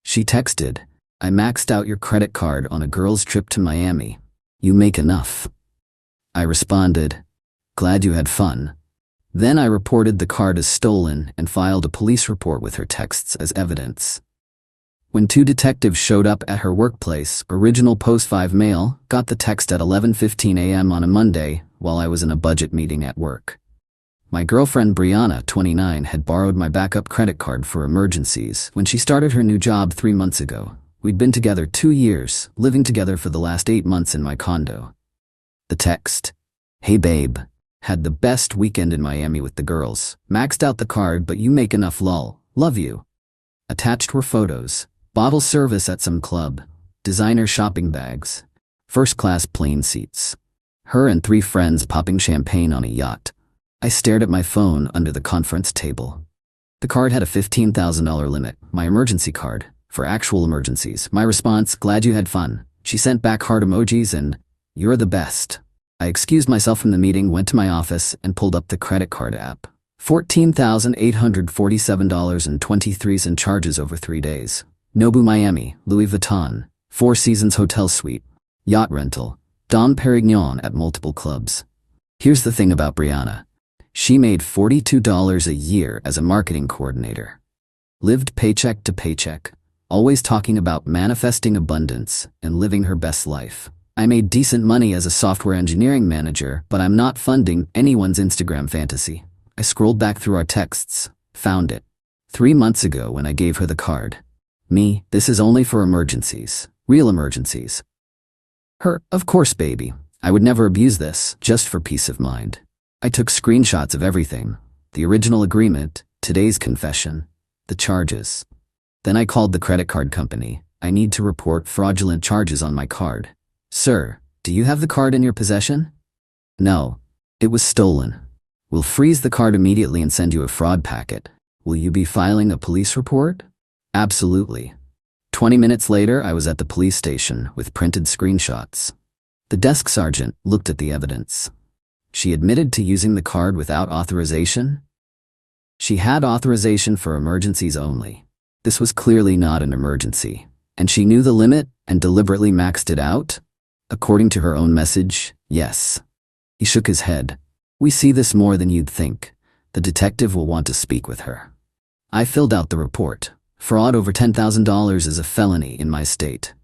She texted, "I maxed out your credit card on a girl's trip to Miami. You make enough." I responded, "Glad you had fun." Then I reported the card as stolen and filed a police report with her texts as evidence. When 2 detectives showed up at her workplace, original Post 5 mail got the text at 11:15 a.m. on a Monday while I was in a budget meeting at work. My girlfriend Brianna, 29, had borrowed my backup credit card for emergencies when she started her new job 3 months ago. We'd been together 2 years, living together for the last 8 months in my condo. The text, "Hey babe, had the best weekend in Miami with the girls. Maxed out the card but you make enough lol. Love you." Attached were photos, bottle service at some club, designer shopping bags, first-class plane seats, her and 3 friends popping champagne on a yacht. I stared at my phone under the conference table. The card had a $15,000 limit, my emergency card, for actual emergencies. My response, "Glad you had fun." She sent back heart emojis and, "You're the best." I excused myself from the meeting, went to my office, and pulled up the credit card app. $14,847.23 in charges over 3 days. Nobu Miami, Louis Vuitton, 4 Seasons hotel suite, yacht rental, Dom Perignon at multiple clubs. Here's the thing about Brianna. She made $42 a year as a marketing coordinator. Lived paycheck to paycheck, always talking about manifesting abundance and living her best life. I made decent money as a software engineering manager, but I'm not funding anyone's Instagram fantasy. I scrolled back through our texts, found it. 3 months ago when I gave her the card. Me, "This is only for emergencies, real emergencies." Her, "Of course, baby. I would never abuse this, just for peace of mind." I took screenshots of everything. The original agreement, today's confession, the charges. Then I called the credit card company. "I need to report fraudulent charges on my card." "Sir, do you have the card in your possession?" "No. It was stolen." "We'll freeze the card immediately and send you a fraud packet." "Will you be filing a police report?" "Absolutely." 20 minutes later, I was at the police station with printed screenshots. The desk sergeant looked at the evidence. She admitted to using the card without authorization. She had authorization for emergencies only. This was clearly not an emergency, and she knew the limit and deliberately maxed it out. According to her own message, yes. He shook his head. "We see this more than you'd think. The detective will want to speak with her." I filled out the report. Fraud over $10,000 is a felony in my state.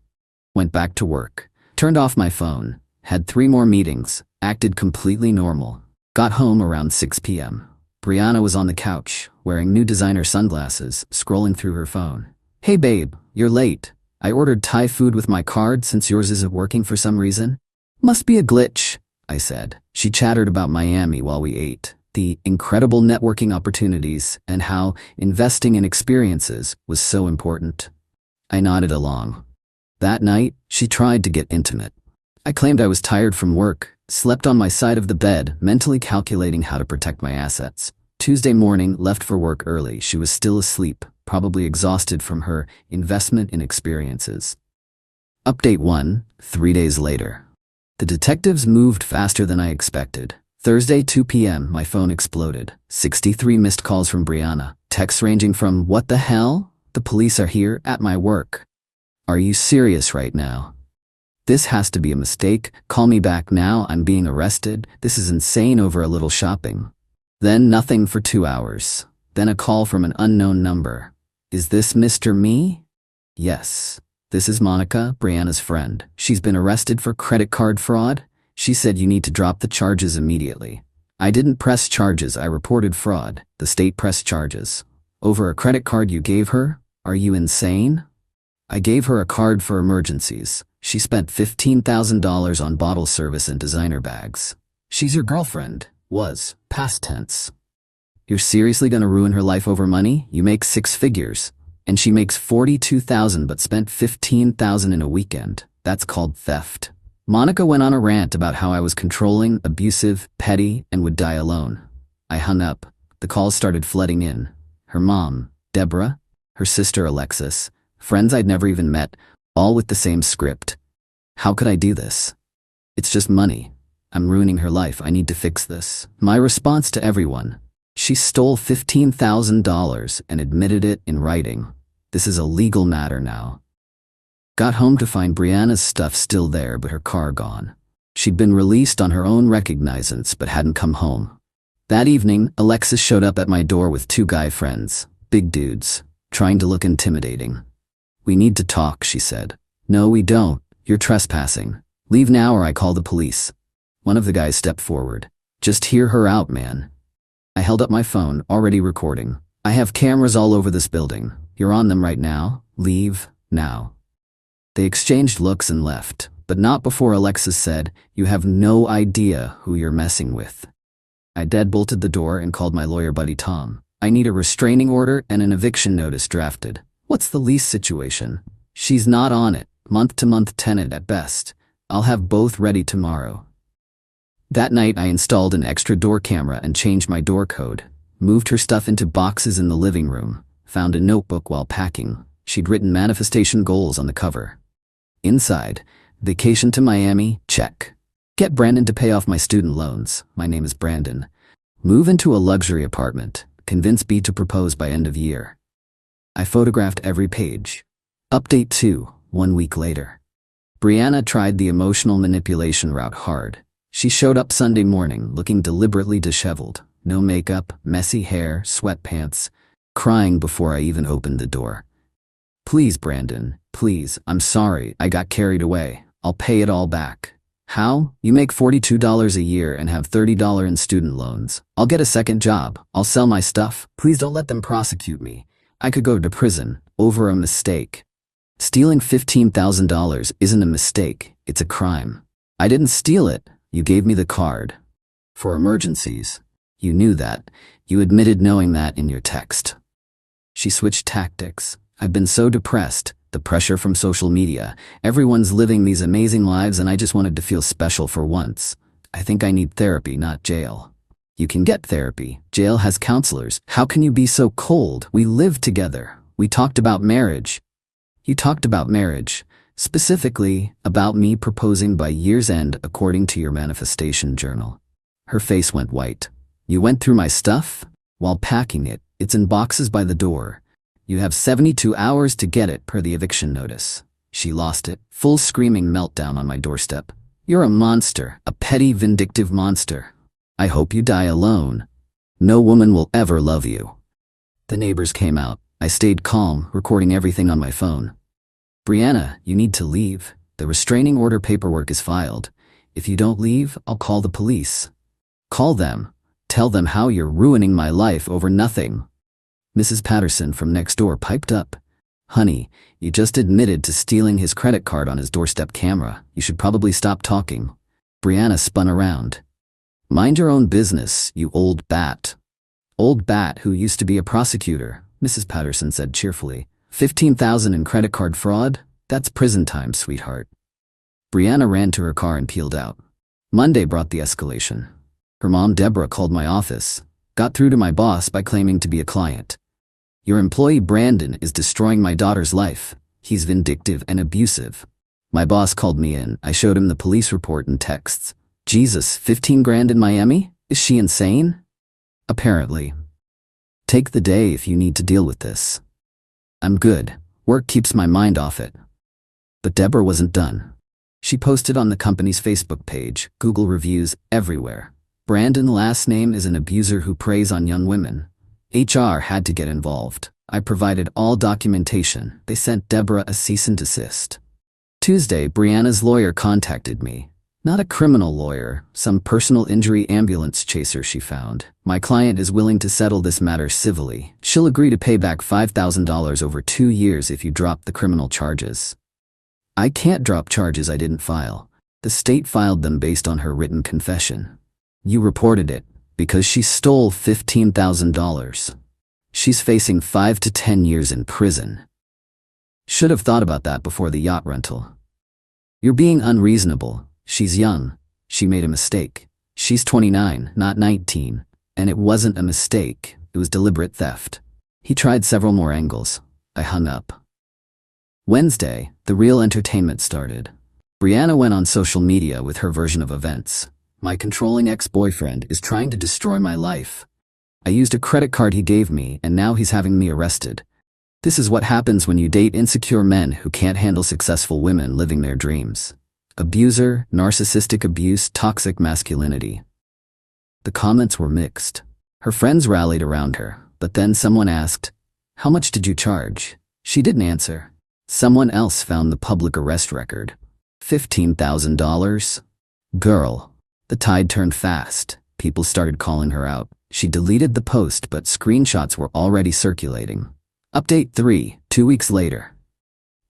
Went back to work, turned off my phone, had 3 more meetings, acted completely normal. Got home around 6 p.m. Brianna was on the couch, wearing new designer sunglasses, scrolling through her phone. "Hey babe, you're late. I ordered Thai food with my card since yours isn't working for some reason." "Must be a glitch," I said. She chattered about Miami while we ate, the incredible networking opportunities, and how investing in experiences was so important. I nodded along. That night, she tried to get intimate. I claimed I was tired from work, slept on my side of the bed, mentally calculating how to protect my assets. Tuesday morning, left for work early. She was still asleep, probably exhausted from her investment in experiences. Update 1, 3 days later. The detectives moved faster than I expected. Thursday, 2 p.m., my phone exploded. 63 missed calls from Brianna. Texts ranging from, "What the hell? The police are here at my work. Are you serious right now? This has to be a mistake. Call me back now. I'm being arrested. This is insane over a little shopping." Then nothing for 2 hours. Then a call from an unknown number. "Is this Mr. Me?" "Yes. This is Monica, Brianna's friend. She's been arrested for credit card fraud. She said you need to drop the charges immediately." I didn't press charges. I reported fraud. The state pressed charges. "Over a credit card you gave her? Are you insane?" "I gave her a card for emergencies. She spent $15,000 on bottle service and designer bags. She's your girlfriend." Was, past tense. "You're seriously gonna ruin her life over money? You make 6 figures. And she makes $42,000 but spent $15,000 in a weekend. That's called theft." Monica went on a rant about how I was controlling, abusive, petty, and would die alone. I hung up. The calls started flooding in. Her mom, Deborah, her sister Alexis, friends I'd never even met, all with the same script. How could I do this? "It's just money. I'm ruining her life. I need to fix this." My response to everyone: "She stole $15,000 and admitted it in writing. This is a legal matter now. Got home to find Brianna's stuff still there but her car gone. She'd been released on her own recognizance but hadn't come home. That evening, Alexis showed up at my door with 2 guy friends, big dudes, trying to look intimidating. "We need to talk," she said. "No, we don't. You're trespassing. Leave now or I call the police." One of the guys stepped forward. "Just hear her out, man." I held up my phone, already recording. "I have cameras all over this building. You're on them right now. Leave, now." They exchanged looks and left, but not before Alexis said, "You have no idea who you're messing with." I deadbolted the door and called my lawyer buddy Tom. "I need a restraining order and an eviction notice drafted." "What's the lease situation?" "She's not on it. Month-to-month tenant at best. I'll have both ready tomorrow." That night I installed an extra door camera and changed my door code, moved her stuff into boxes in the living room, found a notebook while packing. She'd written manifestation goals on the cover. Inside, vacation to Miami, check. Get Brandon to pay off my student loans. My name is Brandon. Move into a luxury apartment. Convince B to propose by end of year. I photographed every page. Update 2, 1 week later. Brianna tried the emotional manipulation route hard. She showed up Sunday morning looking deliberately disheveled. No makeup, messy hair, sweatpants, crying before I even opened the door. "Please, Brandon, please, I'm sorry, I got carried away. I'll pay it all back." "How? You make $42 a year and have $30 in student loans. I'll get a second job. I'll sell my stuff. Please don't let them prosecute me. I could go to prison over a mistake." Stealing $15,000 isn't a mistake, it's a crime. "I didn't steal it. You gave me the card. For emergencies." "You knew that. You admitted knowing that in your text." She switched tactics. "I've been so depressed, the pressure from social media. Everyone's living these amazing lives and I just wanted to feel special for once. I think I need therapy, not jail." "You can get therapy. Jail has counselors. How can you be so cold? We lived together. We talked about marriage." "You talked about marriage. Specifically, about me proposing by year's end according to your manifestation journal." Her face went white. "You went through my stuff?" "While packing it. It's in boxes by the door. You have 72 hours to get it per the eviction notice." She lost it. Full screaming meltdown on my doorstep. "You're a monster, a petty, vindictive monster. I hope you die alone. No woman will ever love you." The neighbors came out. I stayed calm, recording everything on my phone. "Brianna, you need to leave. The restraining order paperwork is filed. If you don't leave, I'll call the police." "Call them. Tell them how you're ruining my life over nothing." Mrs. Patterson from next door piped up. "Honey, you just admitted to stealing his credit card on his doorstep camera. You should probably stop talking." Brianna spun around. "Mind your own business, you old bat." "Old bat who used to be a prosecutor," Mrs. Patterson said cheerfully. $15,000 in credit card fraud? That's prison time, sweetheart." Brianna ran to her car and peeled out. Monday brought the escalation. Her mom, Deborah, called my office, got through to my boss by claiming to be a client. "Your employee Brandon is destroying my daughter's life. He's vindictive and abusive." My boss called me in. I showed him the police report and texts. "Jesus, 15 grand in Miami? Is she insane?" "Apparently. Take the day if you need to deal with this." "I'm good. Work keeps my mind off it." But Deborah wasn't done. She posted on the company's Facebook page, Google reviews everywhere. "Brandon last name is an abuser who preys on young women." HR had to get involved. I provided all documentation. They sent Deborah a cease and desist. Tuesday, Brianna's lawyer contacted me. Not a criminal lawyer, some personal injury ambulance chaser she found. "My client is willing to settle this matter civilly. She'll agree to pay back $5,000 over 2 years if you drop the criminal charges." I can't drop charges I didn't file. The state filed them based on her written confession. "You reported it because she stole $15,000. She's facing 5 to 10 years in prison." Should have thought about that before the yacht rental. "You're being unreasonable. She's young. She made a mistake. She's 29, not 19. And it wasn't a mistake. It was deliberate theft." He tried several more angles. I hung up. Wednesday, the real entertainment started. Brianna went on social media with her version of events. "My controlling ex-boyfriend is trying to destroy my life. I used a credit card he gave me and now he's having me arrested. This is what happens when you date insecure men who can't handle successful women living their dreams. Abuser, narcissistic abuse, toxic masculinity. The comments were mixed. Her friends rallied around her, but then someone asked, "How much did you charge?" She didn't answer. Someone else found the public arrest record. $15,000? Girl. The tide turned fast. People started calling her out. She deleted the post, but screenshots were already circulating. Update 3, 2 weeks later.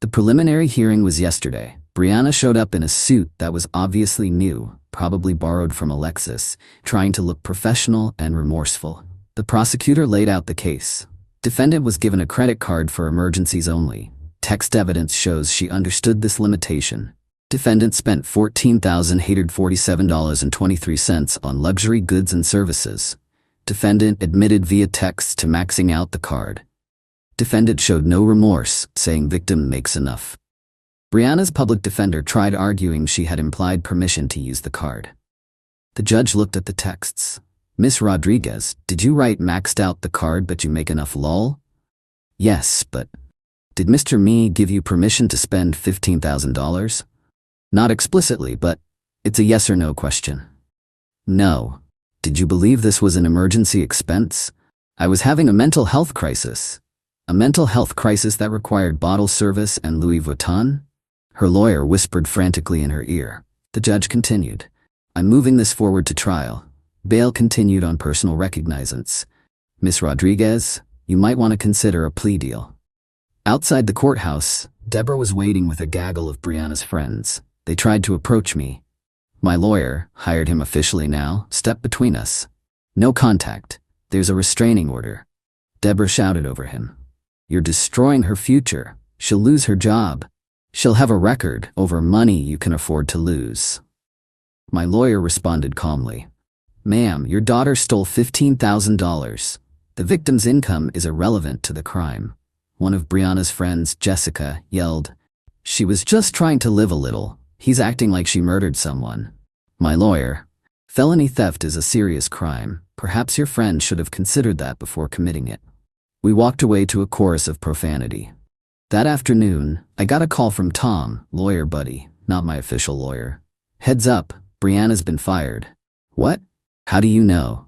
The preliminary hearing was yesterday. Brianna showed up in a suit that was obviously new, probably borrowed from Alexis, trying to look professional and remorseful. The prosecutor laid out the case. Defendant was given a credit card for emergencies only. Text evidence shows she understood this limitation. Defendant spent $14,847.23 on luxury goods and services. Defendant admitted via text to maxing out the card. Defendant showed no remorse, saying victim makes enough. Brianna's public defender tried arguing she had implied permission to use the card. The judge looked at the texts. "Miss Rodriguez, did you write maxed out the card but you make enough lol?" "Yes, but..." "Did Mr. Me give you permission to spend $15,000? "Not explicitly, but it's a yes or no question." "No." "Did you believe this was an emergency expense?" "I was having a mental health crisis." "A mental health crisis that required bottle service and Louis Vuitton?" Her lawyer whispered frantically in her ear. The judge continued, "I'm moving this forward to trial." Bail continued on personal recognizance. "Miss Rodriguez, you might want to consider a plea deal." Outside the courthouse, Deborah was waiting with a gaggle of Brianna's friends. They tried to approach me. My lawyer, hired him officially now, stepped between us. "No contact. There's a restraining order." Deborah shouted over him. "You're destroying her future. She'll lose her job. She'll have a record over money you can afford to lose." My lawyer responded calmly. "Ma'am, your daughter stole $15,000. The victim's income is irrelevant to the crime." One of Brianna's friends, Jessica, yelled, "She was just trying to live a little. He's acting like she murdered someone." My lawyer, "Felony theft is a serious crime. Perhaps your friend should have considered that before committing it." We walked away to a chorus of profanity. That afternoon, I got a call from Tom, lawyer buddy, not my official lawyer. "Heads up, Brianna's been fired." "What? How do you know?"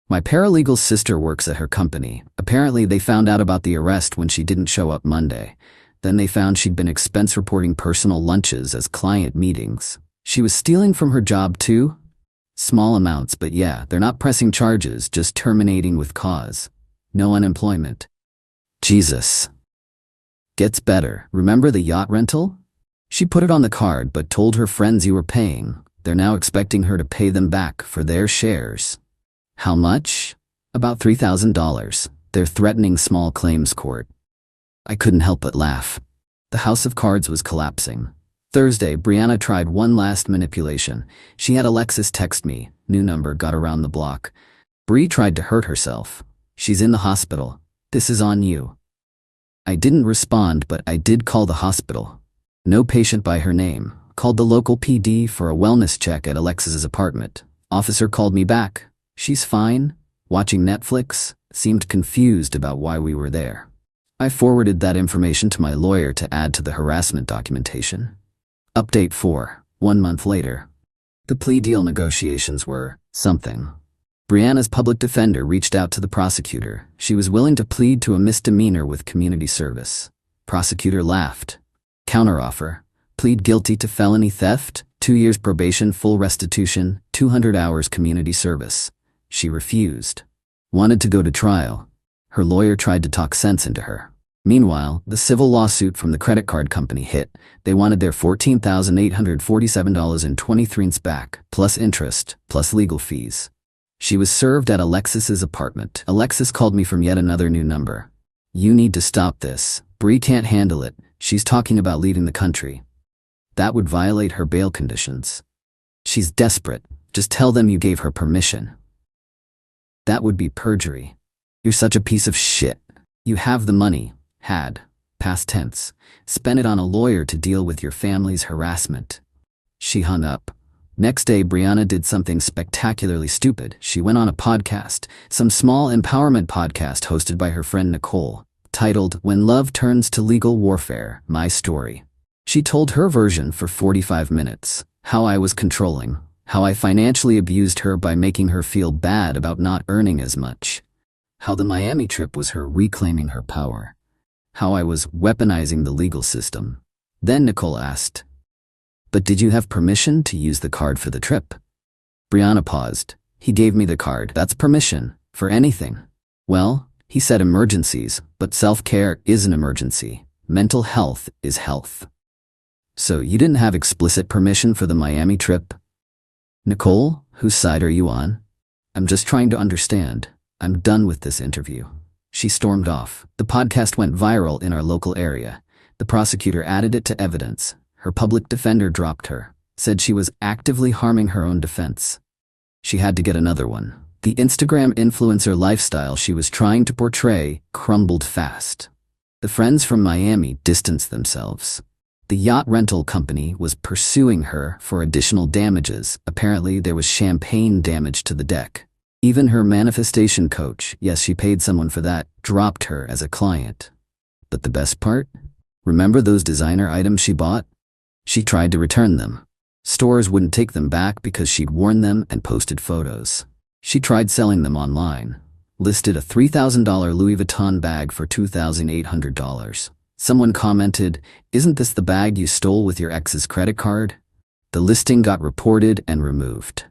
"My paralegal sister works at her company. Apparently they found out about the arrest when she didn't show up Monday. Then they found she'd been expense reporting personal lunches as client meetings. She was stealing from her job too?" "Small amounts, but yeah, they're not pressing charges, just terminating with cause. No unemployment." Jesus. Gets better. Remember the yacht rental? She put it on the card but told her friends you were paying. They're now expecting her to pay them back for their shares. How much? About $3,000. They're threatening small claims court. I couldn't help but laugh. The house of cards was collapsing. Thursday, Brianna tried one last manipulation. She had Alexis text me. New number got around the block. "Bree tried to hurt herself. She's in the hospital. This is on you." I didn't respond, but I did call the hospital. No patient by her name. Called the local PD for a wellness check at Alexis's apartment. Officer called me back. "She's fine. Watching Netflix." Seemed confused about why we were there. I forwarded that information to my lawyer to add to the harassment documentation. Update 4, 1 month later. The plea deal negotiations were something. Brianna's public defender reached out to the prosecutor. She was willing to plead to a misdemeanor with community service. Prosecutor laughed. Counteroffer: plead guilty to felony theft, 2 years probation, full restitution, 200 hours community service. She refused. Wanted to go to trial. Her lawyer tried to talk sense into her. Meanwhile, the civil lawsuit from the credit card company hit. They wanted their $14,847.23 back, plus interest, plus legal fees. She was served at Alexis's apartment. Alexis called me from yet another new number. "You need to stop this. Bree can't handle it. She's talking about leaving the country." That would violate her bail conditions. "She's desperate. Just tell them you gave her permission." That would be perjury. "You're such a piece of shit. You have the money. Had. Past tense. Spend it on a lawyer to deal with your family's harassment." She hung up. Next day, Brianna did something spectacularly stupid. She went on a podcast, some small empowerment podcast hosted by her friend Nicole. titled When Love Turns to Legal Warfare, My Story. She told her version for 45 minutes, how I was controlling, how I financially abused her by making her feel bad about not earning as much, how the Miami trip was her reclaiming her power, how I was weaponizing the legal system. Then Nicole asked, "But did you have permission to use the card for the trip?" Brianna paused. "He gave me the card. That's permission. For anything." "Well," he said, "emergencies, but self-care is an emergency. Mental health is health." "So you didn't have explicit permission for the Miami trip?" "Nicole, whose side are you on?" "I'm just trying to understand. I'm done with this interview." She stormed off. The podcast went viral in our local area. The prosecutor added it to evidence. Her public defender dropped her, said she was actively harming her own defense. She had to get another one. The Instagram influencer lifestyle she was trying to portray crumbled fast. The friends from Miami distanced themselves. The yacht rental company was pursuing her for additional damages. Apparently, there was champagne damage to the deck. Even her manifestation coach, yes, she paid someone for that, dropped her as a client. But the best part? Remember those designer items she bought? She tried to return them. Stores wouldn't take them back because she'd worn them and posted photos. She tried selling them online. Listed a $3,000 Louis Vuitton bag for $2,800. Someone commented, "Isn't this the bag you stole with your ex's credit card?" The listing got reported and removed.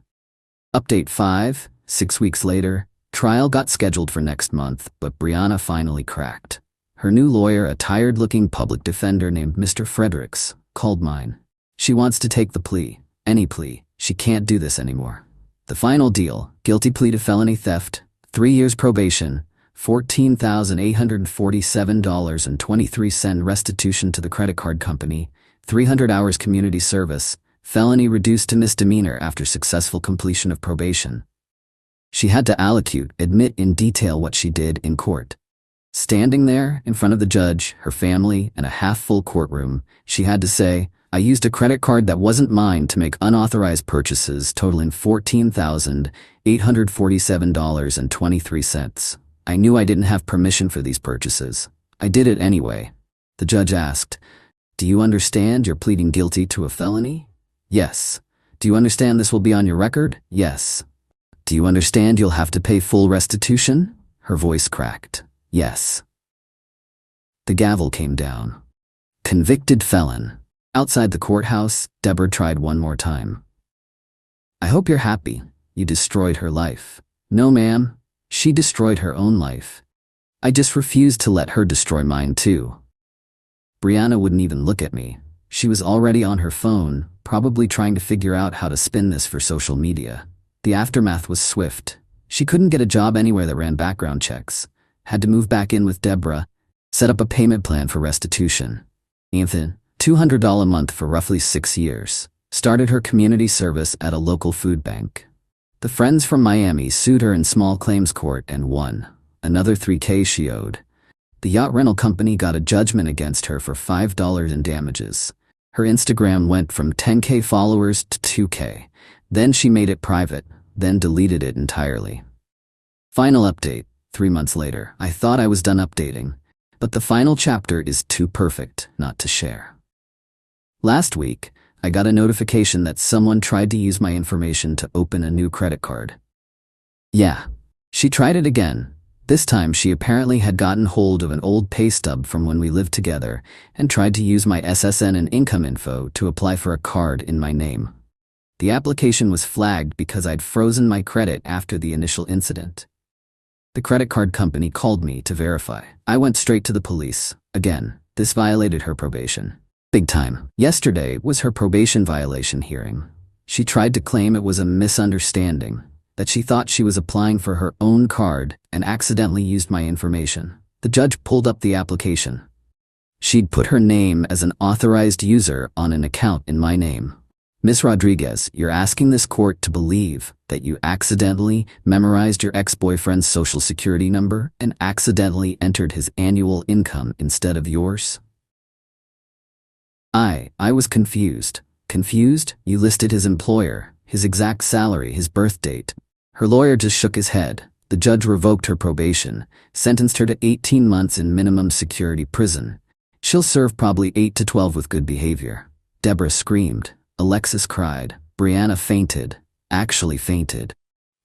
Update 5, 6 weeks later, trial got scheduled for next month, but Brianna finally cracked. Her new lawyer, a tired-looking public defender named Mr. Fredericks, called mine. She wants to take the plea, any plea. She can't do this anymore. The final deal, guilty plea to felony theft, 3 years probation, $14,847.23 restitution to the credit card company, 300 hours community service, felony reduced to misdemeanor after successful completion of probation. She had to admit in detail what she did in court. Standing there in front of the judge, her family, and a half-full courtroom, she had to say, "I used a credit card that wasn't mine to make unauthorized purchases totaling $14,847.23. I knew I didn't have permission for these purchases. I did it anyway." The judge asked, "Do you understand you're pleading guilty to a felony?" "Yes." "Do you understand this will be on your record?" "Yes." "Do you understand you'll have to pay full restitution?" Her voice cracked. "Yes." The gavel came down. Convicted felon. Outside the courthouse, Deborah tried one more time. "I hope you're happy. You destroyed her life." "No, ma'am. She destroyed her own life. I just refused to let her destroy mine too." Brianna wouldn't even look at me. She was already on her phone, probably trying to figure out how to spin this for social media. The aftermath was swift. She couldn't get a job anywhere that ran background checks. Had to move back in with Deborah, set up a payment plan for restitution. Ethan, $200 a month for roughly 6 years. Started her community service at a local food bank. The friends from Miami sued her in small claims court and won. Another $3,000 she owed. The yacht rental company got a judgment against her for $5 in damages. Her Instagram went from 10K followers to 2K. Then she made it private, then deleted it entirely. Final update, 3 months later. I thought I was done updating, but the final chapter is too perfect not to share. Last week, I got a notification that someone tried to use my information to open a new credit card. Yeah, she tried it again. This time she apparently had gotten hold of an old pay stub from when we lived together and tried to use my SSN and income info to apply for a card in my name. The application was flagged because I'd frozen my credit after the initial incident. The credit card company called me to verify. I went straight to the police. Again, this violated her probation. Big time. Yesterday was her probation violation hearing. She tried to claim it was a misunderstanding, that she thought she was applying for her own card and accidentally used my information. The judge pulled up the application. She'd put her name as an authorized user on an account in my name. "Ms. Rodriguez, you're asking this court to believe that you accidentally memorized your ex-boyfriend's social security number and accidentally entered his annual income instead of yours?" I was confused. Confused? You listed his employer, his exact salary, his birth date. Her lawyer just shook his head. The judge revoked her probation, sentenced her to 18 months in minimum security prison. She'll serve probably 8 to 12 with good behavior. Deborah screamed. Alexis cried. Brianna fainted. Actually fainted.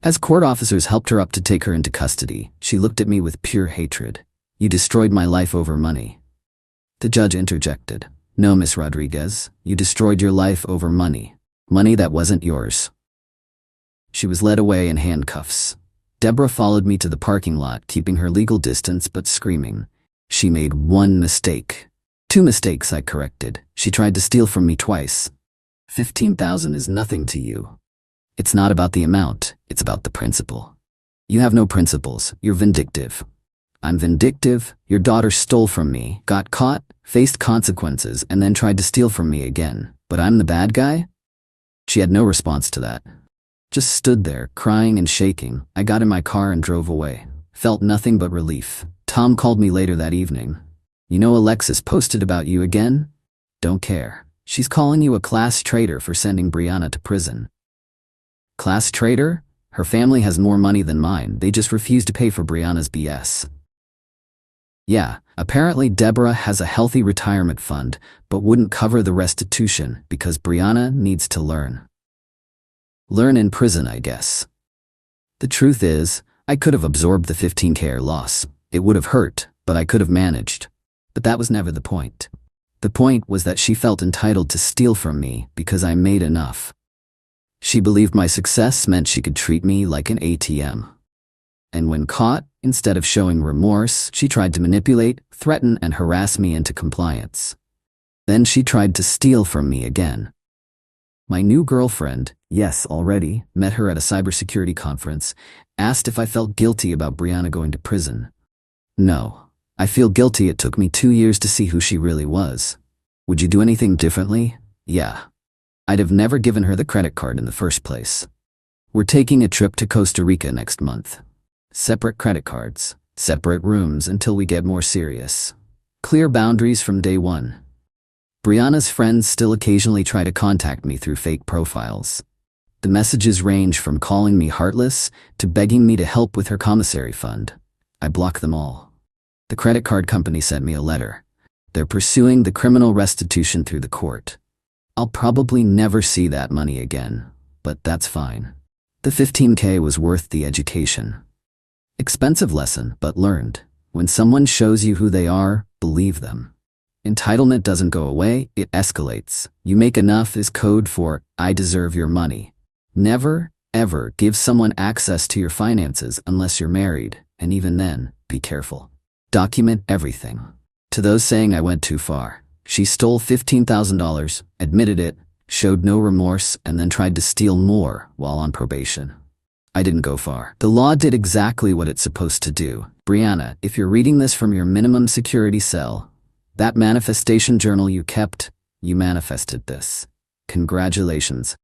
As court officers helped her up to take her into custody, she looked at me with pure hatred. You destroyed my life over money. The judge interjected. No, Miss Rodriguez, you destroyed your life over money. Money that wasn't yours. She was led away in handcuffs. Deborah followed me to the parking lot, keeping her legal distance but screaming. She made one mistake. 2 mistakes, I corrected. She tried to steal from me twice. 15,000 is nothing to you. It's not about the amount, it's about the principle. You have no principles, you're vindictive. I'm vindictive. Your daughter stole from me, got caught, faced consequences, and then tried to steal from me again. But I'm the bad guy? She had no response to that. Just stood there, crying and shaking. I got in my car and drove away. Felt nothing but relief. Tom called me later that evening. You know Alexis posted about you again? Don't care. She's calling you a class traitor for sending Brianna to prison. Class traitor? Her family has more money than mine. They just refuse to pay for Brianna's BS. Yeah, apparently Deborah has a healthy retirement fund, but wouldn't cover the restitution because Brianna needs to learn. Learn in prison, I guess. The truth is, I could have absorbed the 15K loss. It would have hurt, but I could have managed. But that was never the point. The point was that she felt entitled to steal from me because I made enough. She believed my success meant she could treat me like an ATM. And when caught, instead of showing remorse, she tried to manipulate, threaten, and harass me into compliance. Then she tried to steal from me again. My new girlfriend, yes, already, met her at a cybersecurity conference, asked if I felt guilty about Brianna going to prison. No. I feel guilty it took me 2 years to see who she really was. Would you do anything differently? Yeah. I'd have never given her the credit card in the first place. We're taking a trip to Costa Rica next month. Separate credit cards, separate rooms until we get more serious. Clear boundaries from day one. Brianna's friends still occasionally try to contact me through fake profiles. The messages range from calling me heartless to begging me to help with her commissary fund. I block them all. The credit card company sent me a letter. They're pursuing the criminal restitution through the court. I'll probably never see that money again, but that's fine. The 15K was worth the education. Expensive lesson, but learned. When someone shows you who they are, believe them. Entitlement doesn't go away, it escalates. You make enough is code for, I deserve your money. Never, ever give someone access to your finances unless you're married, and even then, be careful. Document everything. To those saying I went too far, she stole $15,000, admitted it, showed no remorse, and then tried to steal more while on probation. I didn't go far. The law did exactly what it's supposed to do. Brianna, if you're reading this from your minimum security cell, that manifestation journal you kept, you manifested this. Congratulations.